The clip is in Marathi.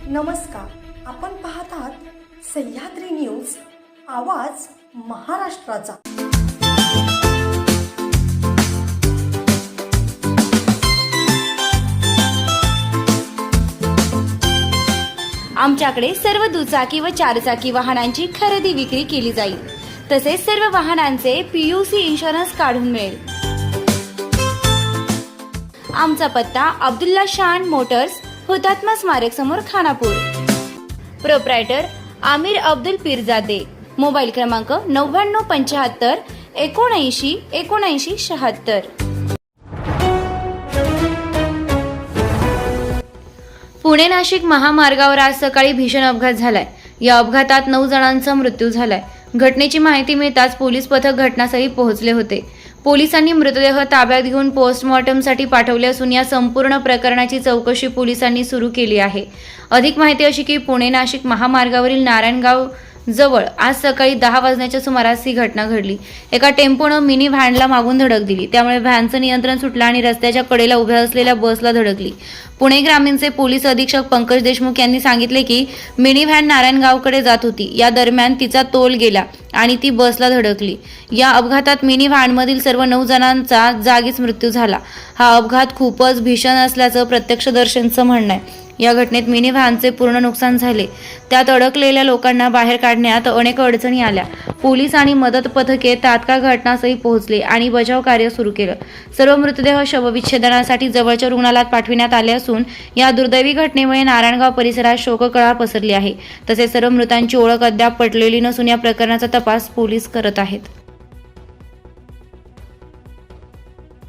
नमस्कार, आपण पाहत आहात सह्याद्री न्यूज, आवाज महाराष्ट्राचा। आमच्याकडे सर्व दुचाकी व चारचाकी वाहनांची खरेदी विक्री केली जाईल। तसेच सर्व वाहनांचे PUC इन्शुरन्स काढून मिळेल। आमचा पत्ता अब्दुल्ला शान मोटर्स, हुतात्मा स्मारक समोर, खानापूर। प्रोप्रायटर आमिर अब्दुल पीरजादे। मोबाईल क्रमांक 9975 79 79 76। पुणे नाशिक महामार्गावर आज सकाळी भीषण अपघात झालाय। या अपघातात 9 जणांचा मृत्यू झालाय। घटनेची माहिती मिळताच पोलीस पथक घटनास्थळी पोहोचले होते। पोलिसांनी मृतदेह ताब्यात घेऊन पोस्टमॉर्टमसाठी पाठवले असून या संपूर्ण प्रकरणाची चौकशी पोलिसांनी सुरू केली आहे। अधिक माहिती अशी की पुणे नाशिक महामार्गावरील नारायणगाव जवळ आज सकाळी 10 वाजण्याच्या सुमारास ही घटना घडली। एका टेम्पोनं मिनी व्हॅनला मागून धडक दिली, त्यामुळे व्हॅनचं नियंत्रण सुटलं आणि रस्त्याच्या कडेला उभ्या असलेल्या बसला धडकली। पुणे ग्रामीणचे पोलीस अधीक्षक पंकज देशमुख यांनी सांगितले की मिनी व्हॅन नारायणगावकडे जात होती। या दरम्यान तिचा तोल गेला आणि ती बसला धडकली। या अपघातात मिनी व्हॅनमधील सर्व 9 जणांचा जागीच मृत्यू झाला। हा अपघात खूपच भीषण असल्याचं प्रत्यक्षदर्शींचं म्हणणं आहे। या घटनेत मिनी व्हॅनचे पूर्ण नुकसान झाले। त्यात अडकलेल्या लोकांना बाहेर काढण्यात अनेक अडचणी आल्या। पोलीस आणि मदत पथके तात्काळ घटनास्थळी पोहोचले आणि बचाव कार्य सुरू केलं। सर्व मृतदेह शवविच्छेदनासाठी जवळच्या रुग्णालयात पाठविण्यात आले असून या दुर्दैवी घटनेमुळे नारायणगाव परिसरात शोककळा पसरली आहे। तसेच सर्व मृतांची ओळख अद्याप पटलेली नसून या प्रकरणाचा तपास पोलीस करत आहेत।